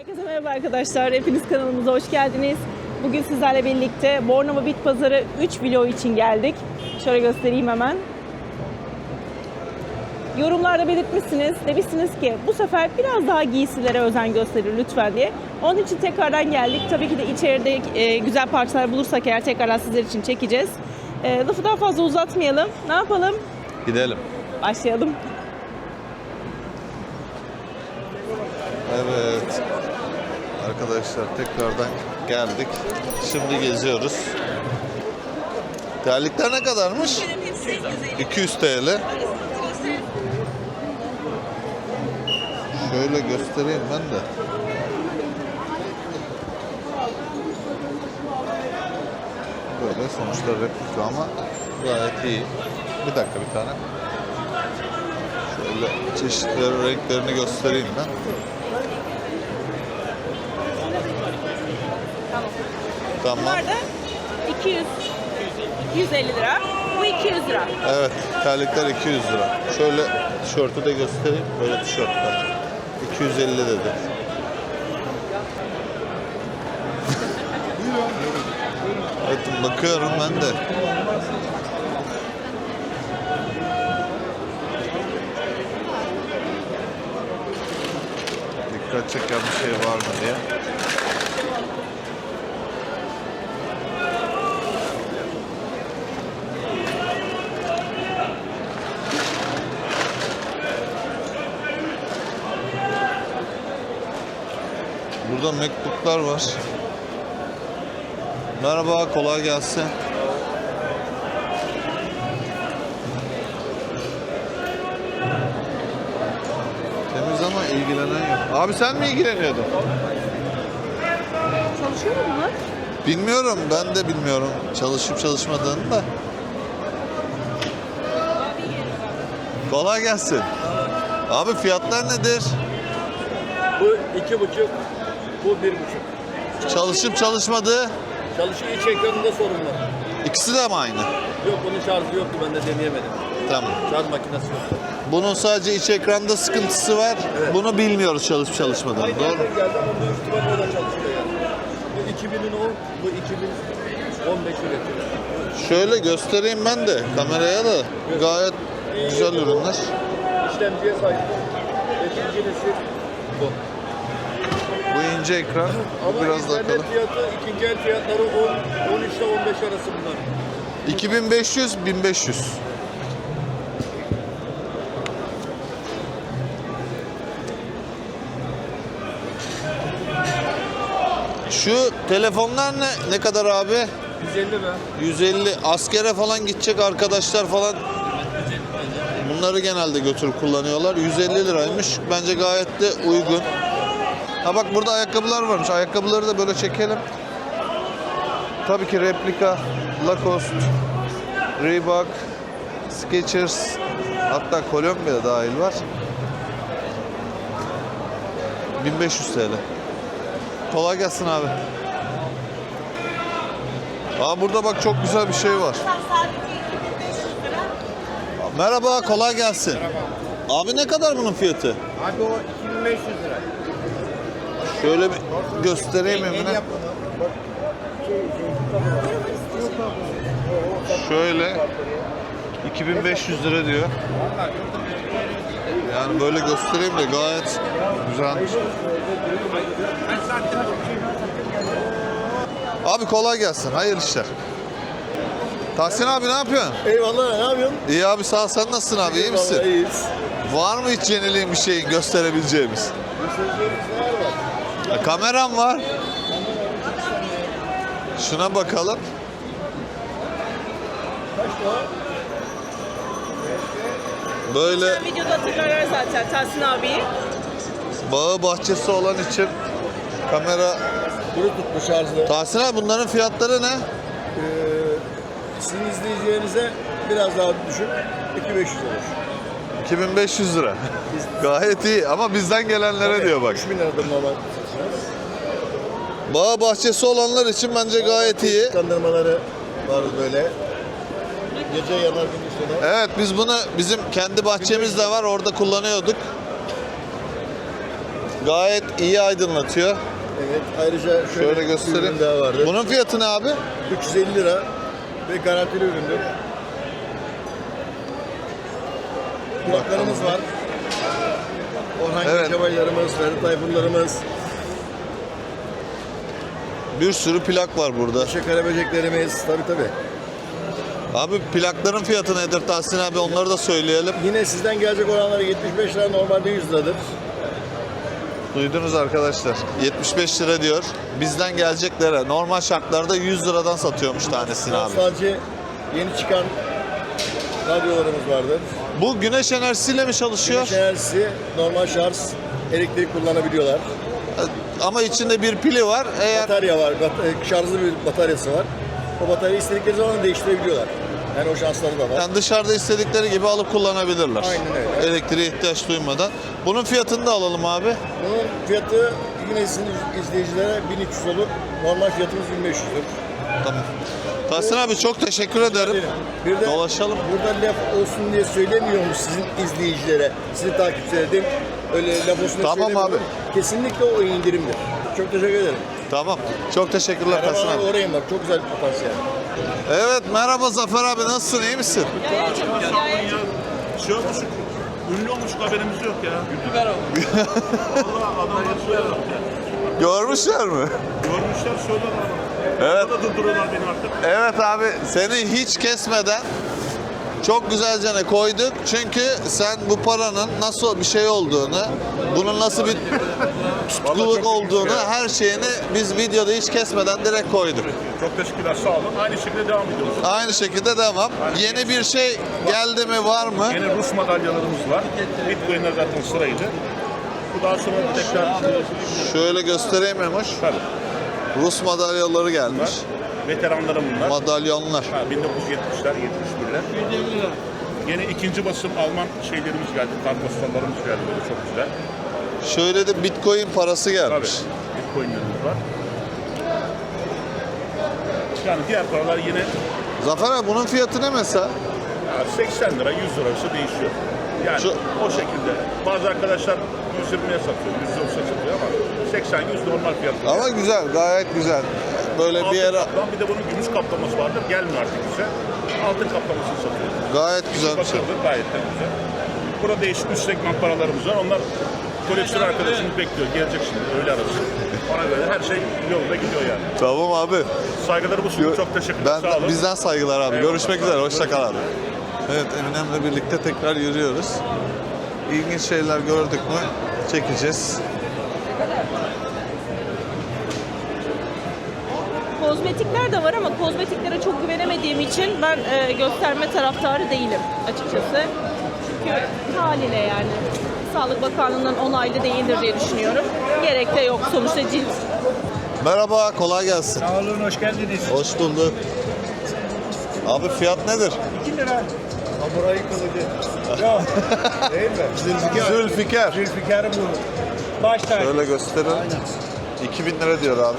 Herkese merhaba arkadaşlar. Hepiniz kanalımıza hoş geldiniz. Bugün sizlerle birlikte Bornova Bit Pazarı 3 vlog için geldik. Şöyle göstereyim hemen. Yorumlarda belirtmişsiniz. Demişsiniz ki bu sefer biraz daha giysilere özen gösterin lütfen diye. Onun için tekrardan geldik. Tabii ki de içeride güzel parçalar bulursak eğer tekrardan sizler için çekeceğiz. Lafı daha fazla uzatmayalım. Ne yapalım? Gidelim. Başlayalım. Evet. Arkadaşlar tekrardan geldik. Şimdi geziyoruz. Terlikler ne kadarmış? 200 TL. Şöyle göstereyim ben de. Böyle sonuçta replika ama gayet iyi. Bir dakika bir tane. Şöyle çeşitleri, renklerini göstereyim ben. Tamam. Bunlar da 250 lira. Bu 200 lira. Evet, terlikler 200 lira. Şöyle tişörtü de göstereyim. Böyle tişörtler. 250 dedi. Evet, bakıyorum ben de. Dikkat çeken bir şey var mı diye. Burada MacBook'lar var. Merhaba, kolay gelsin. Temiz ama ilgilenen yok. Abi sen mi ilgileniyordun? Çalışıyor mu bunlar? Bilmiyorum, ben de bilmiyorum çalışıp çalışmadığını da. Kolay gelsin. Abi fiyatlar nedir? Bu 2,5, bu 1,5. Çalışıp çalışmadığı Çalışıyor, iç ekranında sorun var. ikisi de mi aynı? Yok, bunun şarjı yoktu, ben de deneyemedim. Tamam. Şarj makinesi yoktu. Bunun sadece iç ekranda sıkıntısı var. Evet. Bunu bilmiyoruz çalışıp çalışmadığını. Aynı Doğru mu? yerden geldi ama büyük ihtimalle o da çalışıyor yani. Bu 2010, bu 2015 üretiyor. Şöyle göstereyim ben de kameraya da. Gayet güzel ürünler. İşlemciye sahip. 5. nesil bu. Bu ince ekran. Bu Ama biraz daha internet kalın. fiyatı, ikinci el fiyatları 10 ile 15 arası bunlar. 2500, 1500. Şu telefonlar ne kadar abi? 150 be. 150. Askere falan gidecek arkadaşlar falan. Bunları genelde götürüp kullanıyorlar. 150 liraymış. Bence gayet de uygun. Ha bak burada ayakkabılar varmış. Ayakkabıları da böyle çekelim. Tabii ki replika, Lacoste, Reebok, Skechers, hatta Columbia dahil var. 1500 TL. Kolay gelsin abi. Aa burada bak çok güzel bir şey var. Merhaba, kolay gelsin. Abi ne kadar bunun fiyatı? Abi o 2500 lira. Şöyle bir göstereyim Emine. Şöyle 2500 lira diyor. Yani böyle göstereyim de gayet güzelmiş. Abi kolay gelsin. Hayırlı işler. Tahsin abi ne yapıyorsun? Eyvallah, ne yapıyorsun? İyi abi sağ ol. Sen nasılsın abi? İyi misin? Vallahi iyiyiz. Var mı hiç yeniliğin bir şeyin gösterebileceğimiz? Kameram var. Şuna bakalım. Böyle Videoda hatırlarlar zaten Tahsin abiyi. bağı bahçesi olan için kamera. Bluetooth'lu şarjlı. Tahsin abi bunların fiyatları ne? Sizin izleyeceğinize biraz daha düşük. 2500 olur. 2500 lira. Gayet iyi ama bizden gelenlere diyor bak. 3000 liradır normal. Bağ bahçesi olanlar için bence gayet iyi. Kandırmaları var böyle. Gece yanar gündüz yanar. Evet biz bunu bizim kendi bahçemizde var orada kullanıyorduk. Gayet iyi aydınlatıyor. Evet. Ayrıca Şöyle bir göstereyim. ürün daha vardı. Bunun fiyatı ne abi? 350 lira ve garantili üründür. Kulaklarımız var. Orhan Evet. Gencebaylarımız, Ferit Tayfurlarımız, Bir sürü plak var burada. Neşe Karaböceklerimiz. Tabii. Abi plakların fiyatı nedir Tahsin abi, onları da söyleyelim. Yine sizden gelecek olanlara 75 lira, normalde 100 liradır. Duydunuz arkadaşlar. 75 lira diyor. Bizden geleceklere normal şartlarda 100 liradan satıyormuş tanesini abi. Sadece yeni çıkan radyolarımız vardır. Bu güneş enerjisiyle mi çalışıyor? Güneş enerjisi, normal şarj, elektrik kullanabiliyorlar. Ama içinde bir pili var. Eğer Batarya var, şarjlı bir bataryası var. O bataryayı istedikleri zaman değiştirebiliyorlar. Yani o şansları da var. yani dışarıda istedikleri gibi alıp kullanabilirler. Aynen öyle. Elektriğe ihtiyaç duymadan. Bunun fiyatını da alalım abi. Bunun fiyatı yine sizin izleyicilere 1300 olur. Normal fiyatımız 1500'dür. Tamam. Tahsin abi çok teşekkür ederim. Bir de Dolaşalım. burada laf olsun diye söylemiyormuş sizin izleyicilere, sizin takipçilere. Öyle laf olsun diye Tamam söylemiyorum. abi. Kesinlikle o indirimdir. Çok teşekkür ederim. Tamam. Çok teşekkürler Tahsin Merhaba, abi. oraya bak. Çok güzel bir potansiyel. Evet merhaba Zafer abi, nasılsın, iyi misin? Şey olmuş, ünlü olmuş, haberimiz yok ya. Youtuber olmuş. Valla adamlar söylüyorlar. Görmüşler mi? Görmüşler söylüyorlar ama. Evet. Orada durduruyorlar beni artık. Evet abi, seni hiç kesmeden çok güzelce koyduk. Çünkü sen bu paranın nasıl bir şey olduğunu, bunun nasıl bir tutkuluk olduğunu, her şeyini biz videoda hiç kesmeden direkt koyduk. Çok teşekkürler, sağ olun. Aynı şekilde devam ediyoruz. Aynı şekilde devam. Yeni bir şey geldi mi, var mı? Yine Rus madalyalarımız var. Bitcoin'ler zaten sıraydı. Bu daha sonra tekrar Şöyle göstereyim Emoş. tabii. Rus madalyaları gelmiş. Veteranlarım bunlar. Madalyonlar. 1970'ler, 71'ler. Yine ikinci basım Alman şeylerimiz geldi, kartpostallarımız geldi, böyle çok güzel. Şöyle de Bitcoin parası Tabii, gelmiş. Bitcoin'lerimiz var. Yani diğer paralar yine Zafer abi, bunun fiyatı ne mesela? 80 lira, 100 lira arası değişiyor. Yani Şu- o şekilde. Bazı arkadaşlar 120'ye satıyor, 130'a satıyor ama 80-100 normal fiyat. Ama güzel, gayet güzel. Böyle bir yere Bir de bunun gümüş kaplaması vardır, gelmiyor artık bize. Altın kaplamasını satıyor. gayet güzel bir şey. Bakıldı, gayet de güzel. Burada değişik üst segment paralarımız var. Onlar koleksiyon arkadaşımız bekliyor. Gelecek şimdi, öğle arası. Ona göre her şey yolunda gidiyor yani. Tamam abi. Saygıları bu sunum. Çok teşekkürler. Sağ olun. Bizden saygılar abi. Eyvallah. Görüşmek üzere. Hoşça kal abi. Evet, Eminem'le birlikte tekrar yürüyoruz. İlginç şeyler gördük mü çekeceğiz. Kozmetikler de var ama kozmetiklere çok güvenemediğim için ben gösterme taraftarı değilim açıkçası. Çünkü haliyle yani Sağlık Bakanlığı'ndan onaylı değildir diye düşünüyorum. Gerek de yok, sonuçta cilt. Merhaba, kolay gelsin. Sağ olun, hoş geldiniz. Hoş bulduk. Abi fiyat nedir? 2 lira. Samuray kılıcı. Yok. Değil mi? Zülfikar. Zülfikar'ın bu. Baş tacı. Şöyle gösterelim. 2000 lira diyor abi.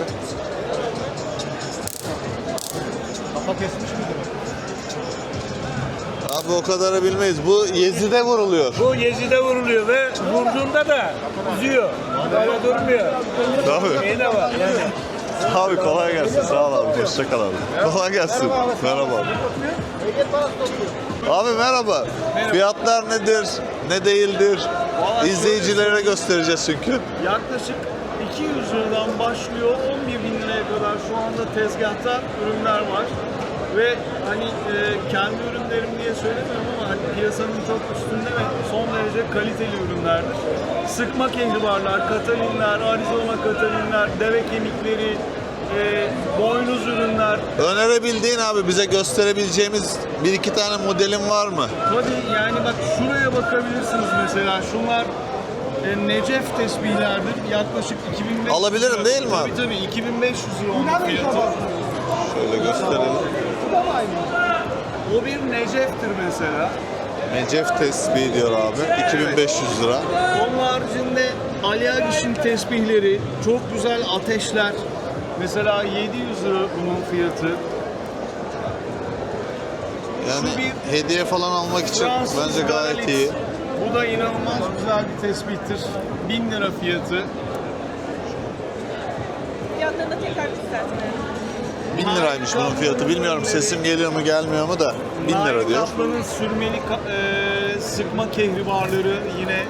Kafa kesmiş midir? Abi o kadarı bilmeyiz. Bu Yezid'e vuruluyor. Bu Yezid'e vuruluyor ve vurduğunda da üzüyor. Böyle durmuyor. Tabii. Şey de var yani. Abi kolay gelsin. Sağ ol abi. Hoşça kal abi. Kolay gelsin. Merhaba abi. Abi merhaba. Fiyatlar nedir? Ne değildir? İzleyicilere göstereceğiz çünkü. Yaklaşık 200 liradan başlıyor 11 bin liraya kadar şu anda tezgahta ürünler var. Ve hani kendi ürünlerim diye söylemiyorum ama hani piyasanın çok üstünde ve son derece kaliteli ürünlerdir. Sıkma kehribarlar, katalinler, Arizona katalinler, deve kemikleri, boynuz ürünler. Önerebildiğin abi, bize gösterebileceğimiz bir iki tane modelin var mı? Tabii yani bak şuraya bakabilirsiniz mesela. Şunlar Necef tesbihlerdir. Yaklaşık 2500 Alabilirim lira. değil mi abi? Tabii 2500 lira onun fiyatı. Şöyle gösterelim. O bir Necef'tir mesela. Necef tesbihi diyor abi. 2500 lira. Onun haricinde Ali Agiş'in tesbihleri, çok güzel ateşler. Mesela 700 lira bunun fiyatı. Yani Şu bir hediye falan almak için Fransız bence gayet Galit. iyi. Bu da inanılmaz güzel bir tespittir. 1000 lira fiyatı. Fiyatlarını da tekrar isterseniz. 1000 liraymış bunun fiyatı. Bilmiyorum sesim geliyor mu gelmiyor mu da 1000 lira diyor. Kaplan'ın sürmeli sıkma kehribarları yine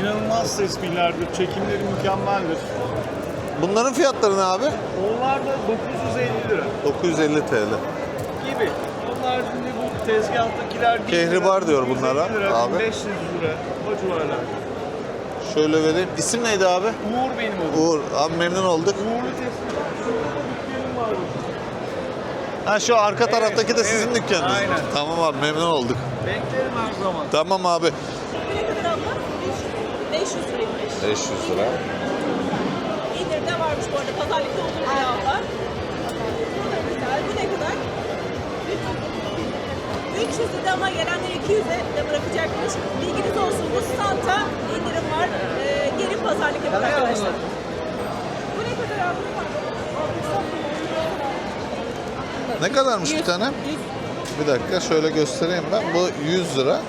inanılmaz tespihlerdir. Çekimleri mükemmeldir. Bunların fiyatları ne abi? Onlar da 950 lira 950 TL. gibi. Onlar şimdi bu tezgahtakiler 1000 Kehribar lira, diyor 950 bunlara lira, abi. 1500 lira o civarlar. Şöyle vereyim. İsim neydi abi? Uğur benim adım. Uğur. Abi memnun olduk. Uğurlu tespih. Şurada da dükkanım var. Ha şu arka Evet, taraftaki de sizin evet. dükkanınız. Aynen. Tamam abi memnun olduk. Beklerim her zaman. Tamam abi. Bu ne kadar abla? 500 liraymış. 500 lira. İndirimde varmış bu arada. Pazarlıkta olur ya abla. Bu da güzel. Bu ne kadar? 300 lira ama gelenler 200'e de bırakacakmış. Bilginiz olsun. Bu standa indirim var. Gelin pazarlık yapın arkadaşlar. Bu ne kadar abla? Ne kadarmış bir tane? 100. Bir dakika şöyle göstereyim ben. Bu 100 lira.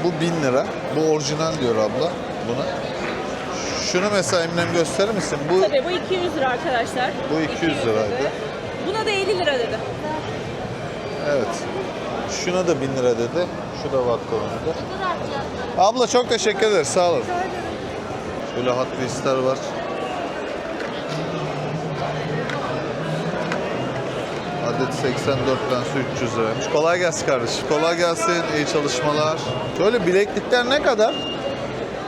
Bu 1000 lira. Bu orijinal diyor abla buna. Şunu mesela Eminem gösterir misin? Bu Tabii bu 200 lira arkadaşlar. Bu 200 liraydı. dedi. Buna da 50 lira dedi. evet. Şuna da 1000 lira dedi. Şu da Vatkon'da. Abla çok teşekkür ederiz. Sağ olun. Şöyle Hot Wheels'ler var. Adet 84 tanesi 300 liraymış. Kolay gelsin kardeşim. Kolay gelsin. İyi çalışmalar. Şöyle bileklikler ne kadar?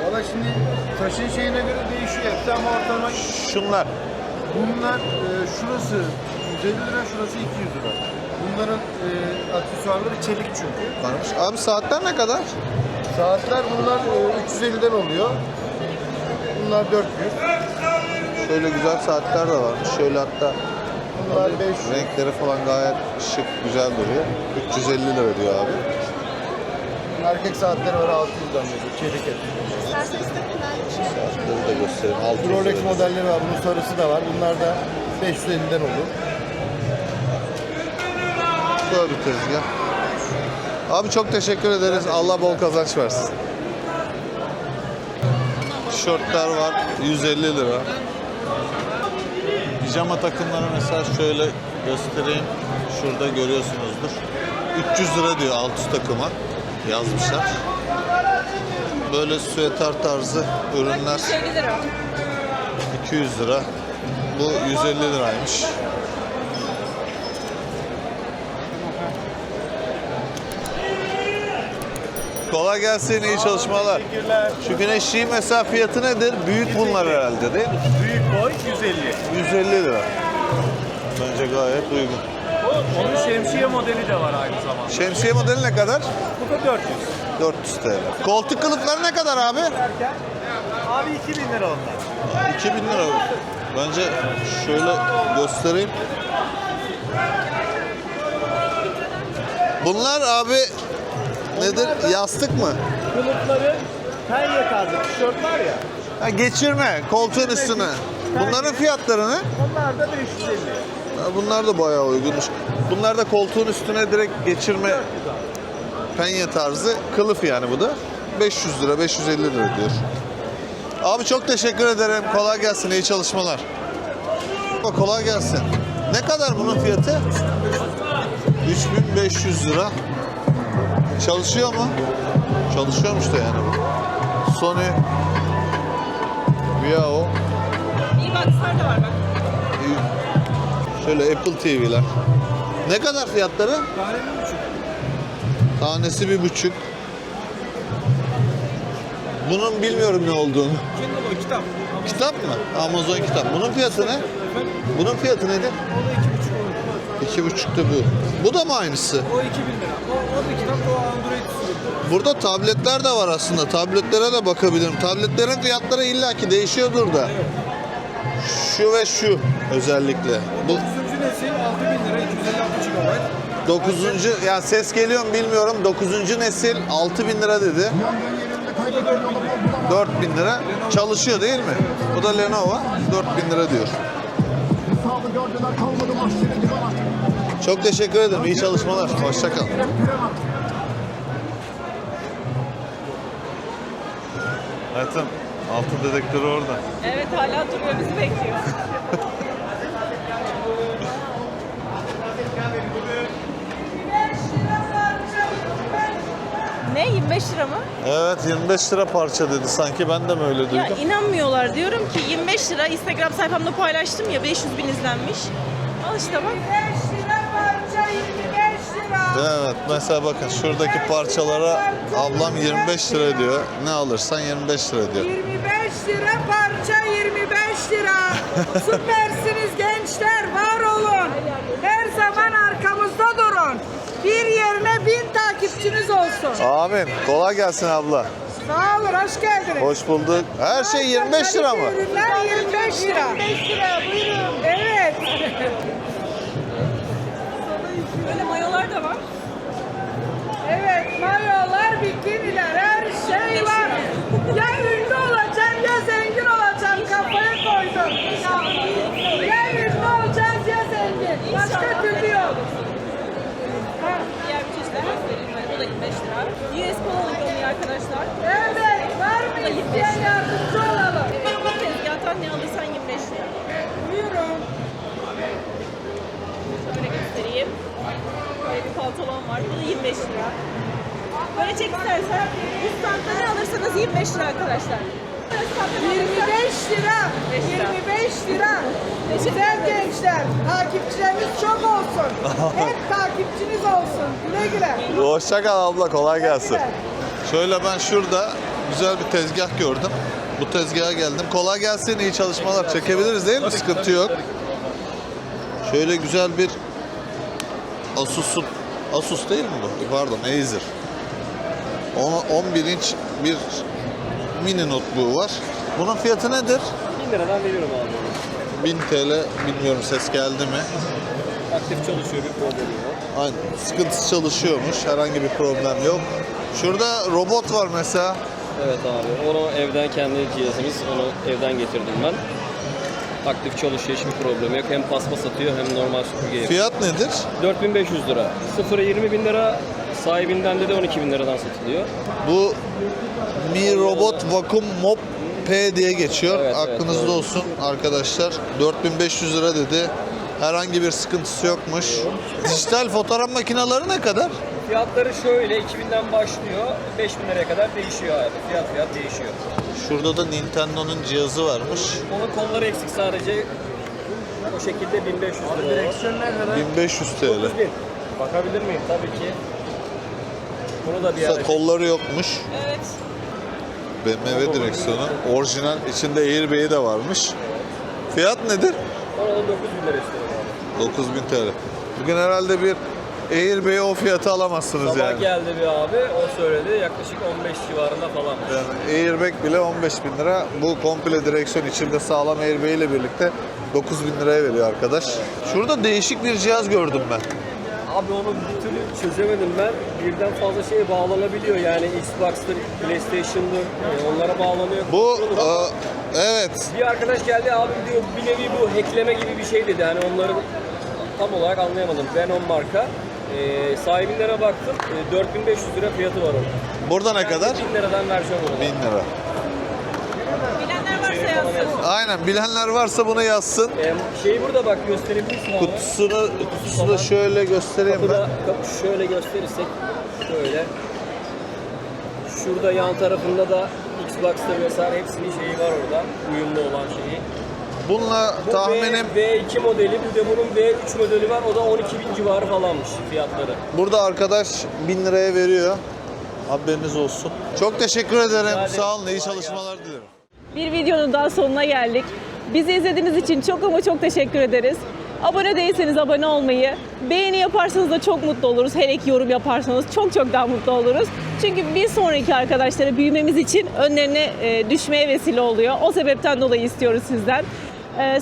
Valla şimdi taşın şeyine göre değişiyor hepsi ama ortalama Şunlar. bunlar şurası 150 lira, şurası 200 lira. Bunların aksesuarları çelik çünkü. Varmış. Abi saatler ne kadar? Saatler bunlar 350'den oluyor. Bunlar 400. Şöyle güzel saatler de varmış. Şöyle hatta Bunlar 500. renkleri falan gayet şık, güzel duruyor. 350 lira diyor abi. Erkek saatleri var 600'den veriyor. Çelik et. Saatleri de göstereyim. 600 Rolex lira. modelleri var. Bunun sarısı da var. Bunlar da 550'den olur. Böyle bir tezgah. Abi çok teşekkür ederiz. Allah bol kazanç versin. Tişörtler var. 150 lira. Pijama takımları mesela şöyle göstereyim. Şurada görüyorsunuzdur. 300 lira diyor alt üst takıma. Yazmışlar. Böyle süeter tarzı ürünler 150 lira. 200 lira. Bu 150 liraymış. Kolay gelsin, iyi çalışmalar. Teşekkürler. Şu güneşliğin mesela fiyatı nedir? Büyük bunlar herhalde değil mi? Büyük boy 150. 150 lira. Bence gayet uygun. Onun şemsiye modeli de var aynı zamanda. Şemsiye modeli ne kadar? Bu da 400. 400 TL. Koltuk kılıfları ne kadar abi? Abi 2000 lira onlar. 2000 lira. Bence şöyle göstereyim. Bunlar abi nedir? Yastık mı? Kılıfları penye tarzı tişört var ya. Ha, geçirme koltuğun üstüne. Bunların fiyatları ne? Onlar da 550. Ha, bunlar da bayağı uygunmuş. Bunlar da koltuğun üstüne direkt geçirme penye tarzı kılıf yani bu da. 500 lira, 550 lira diyor. Abi çok teşekkür ederim. Kolay gelsin, iyi çalışmalar. Kolay gelsin. Ne kadar bunun fiyatı? 3500 lira. Çalışıyor mu? Çalışıyormuş da yani bu. Sony Viao. İyi baksana da var bak. Şöyle Apple TV'ler. Ne kadar fiyatları? Tanesi 1,5. Bunun bilmiyorum ne olduğunu. Kindle kitap. Kitap mı? Amazon kitap. Bunun fiyatı ne? Bunun fiyatı nedir? O da 2,5 olur. 2,5'ta bu. Bu da mı aynısı? O 2000 lira. O da kitap, o Android sürümü. Burada tabletler de var aslında. Tabletlere de bakabilirim. Tabletlerin fiyatları illaki değişiyordur da. Şu ve şu özellikle. Bu 9. nesil 6000 lira, 256 GB. 9. ya ses geliyor mu bilmiyorum. 9. nesil 6000 lira dedi. 4000 lira. Çalışıyor değil mi? Bu da Lenovo. 4000 lira diyor. Çok teşekkür ederim. İyi çalışmalar. Hoşça kal. Metin, altın dedektörü orada. Evet hala duruyor bizi bekliyor. Ne 25 lira mı? Evet 25 lira parça dedi sanki, ben de mi öyle Ya duydum? inanmıyorlar diyorum ki 25 lira Instagram sayfamda paylaştım ya 500 bin izlenmiş. Al işte bak. 25 lira parça 25 lira. Evet mesela bakın şuradaki parçalara ablam 25 lira diyor. Ne alırsan 25 lira diyor. 25 lira parça 25 lira. Süpersiniz gençler, var olun. Her zaman arkamızda durun. Bir yerine 1000 takipçiniz olsun. Amin. Kolay gelsin abla. Sağ olun, hoş geldiniz. Hoş bulduk. Her şey 25 lira mı? Ürünler 25 lira. 25 lira, buyurun. Evet. Böyle mayolar da var. Evet, mayolar, bikiniler, her şey var. Ya ünlü olacağım ya zengin olacağım, kafaya koydum. Ya ünlü olacağız ya zengin. Başka türlü yok. Ha. Diğer bir çeşitler göstereyim. Bu da 25 lira. US Polo'nun oluyor arkadaşlar. Evet, var mı isteyen yardımcı olalım? Bu tezgahtan ne alırsan 25 lira. Buyurun. Şöyle göstereyim. Böyle bir pantolon var. Bu da 25 lira. Böyle çek istersen bu standta ne alırsanız 25 lira arkadaşlar. 25 lira. 25 lira. Güzel gençler, takipçilerimiz çok olsun. Hep takipçiniz olsun. Güle güle. Hoşça kal abla, kolay gelsin. Güle. Şöyle ben şurada güzel bir tezgah gördüm. Bu tezgaha geldim. Kolay gelsin, iyi çalışmalar. Çekebiliriz değil mi? Sıkıntı yok. Şöyle güzel bir Asus değil mi bu? Pardon, Acer. 11 inç bir mini notebook var. Bunun fiyatı nedir? 1000 liradan veriyorum abi. 1000 TL, bilmiyorum ses geldi mi? Aktif çalışıyor, bir problemi yok. Aynen, sıkıntısı çalışıyormuş, herhangi bir problem yok. Şurada robot var mesela. Evet abi, onu evden kendi cihazımız, onu evden getirdim ben. Aktif çalışıyor, hiçbir problemi yok. Hem paspas atıyor hem normal süpürge yapıyor. Fiyat nedir? 4500 lira. Sıfırı 20 bin lira, sahibinden de 12 bin liradan satılıyor. Bu Mi Robot Vacuum Mop P diye geçiyor. Evet, Aklınızda evet. olsun arkadaşlar. 4500 lira dedi. Herhangi bir sıkıntısı yokmuş. Dijital fotoğraf makineleri ne kadar? Fiyatları şöyle, 2000'den başlıyor, 5000 liraya kadar değişiyor abi. Fiyat değişiyor. Şurada da Nintendo'nun cihazı varmış. Onun kolları eksik sadece. O şekilde 1500 lira. Direksiyonlar kadar? 1500 TL. 9000. Bakabilir miyim? Tabii ki. Bunu da bir ara... Kolları yokmuş. Evet. BMW direksiyonu. Orijinal. İçinde airbag'i de varmış. Fiyat nedir? Ona da 9000 lira istiyorum abi. 9000 TL. Bugün herhalde bir airbag'i o fiyatı alamazsınız Sabah yani. geldi bir abi, o söyledi yaklaşık 15 civarında falan. Yani airbag bile 15.000 lira. Bu komple direksiyon içinde sağlam airbag ile birlikte 9.000 liraya veriyor arkadaş. Şurada değişik bir cihaz gördüm ben. Abi onu bir türlü çözemedim ben. Birden fazla şeye bağlanabiliyor yani Xbox'tır, PlayStation'dır, onlara bağlanıyor. Bu evet. Bir arkadaş geldi abi diyor bir nevi bu hackleme gibi bir şey dedi. Yani onları tam olarak anlayamadım. Venom marka. Sahibinlere baktım. 4500 lira fiyatı var onun. Burada ne kadar? 1000 liradan vereceğim onu. 1000 lira. Bilenler varsa yazsın. Aynen, bilenler varsa bunu yazsın. Şeyi burada bak gösterebilirsin abi. Kutusunu da şöyle göstereyim ben. Kapı şöyle gösterirsek şöyle. Şurada yan tarafında da Xbox'ta vesaire hepsinin şeyi var orada. Uyumlu olan şeyi. Bununla Bu tahminim V2 modeli, bir de bunun V3 modeli var. O da 12.000 civarı falanmış fiyatları. burada arkadaş 1000 liraya veriyor. Haberiniz olsun. Çok teşekkür ederim. ederim. Sağ olun. İyi çalışmalar dilerim. Bir videonun daha sonuna geldik. Bizi izlediğiniz için çok ama çok teşekkür ederiz. Abone değilseniz abone olmayı, beğeni yaparsanız da çok mutlu oluruz. Hele ki yorum yaparsanız çok çok daha mutlu oluruz. Çünkü bir sonraki arkadaşlara büyümemiz için önlerine düşmeye vesile oluyor. O sebepten dolayı istiyoruz sizden.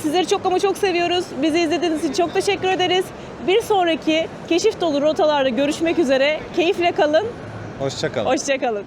Sizleri çok ama çok seviyoruz. Bizi izlediğiniz için çok teşekkür ederiz. Bir sonraki keşif dolu rotalarda görüşmek üzere. Keyifle kalın. Hoşça kalın. Hoşça kalın.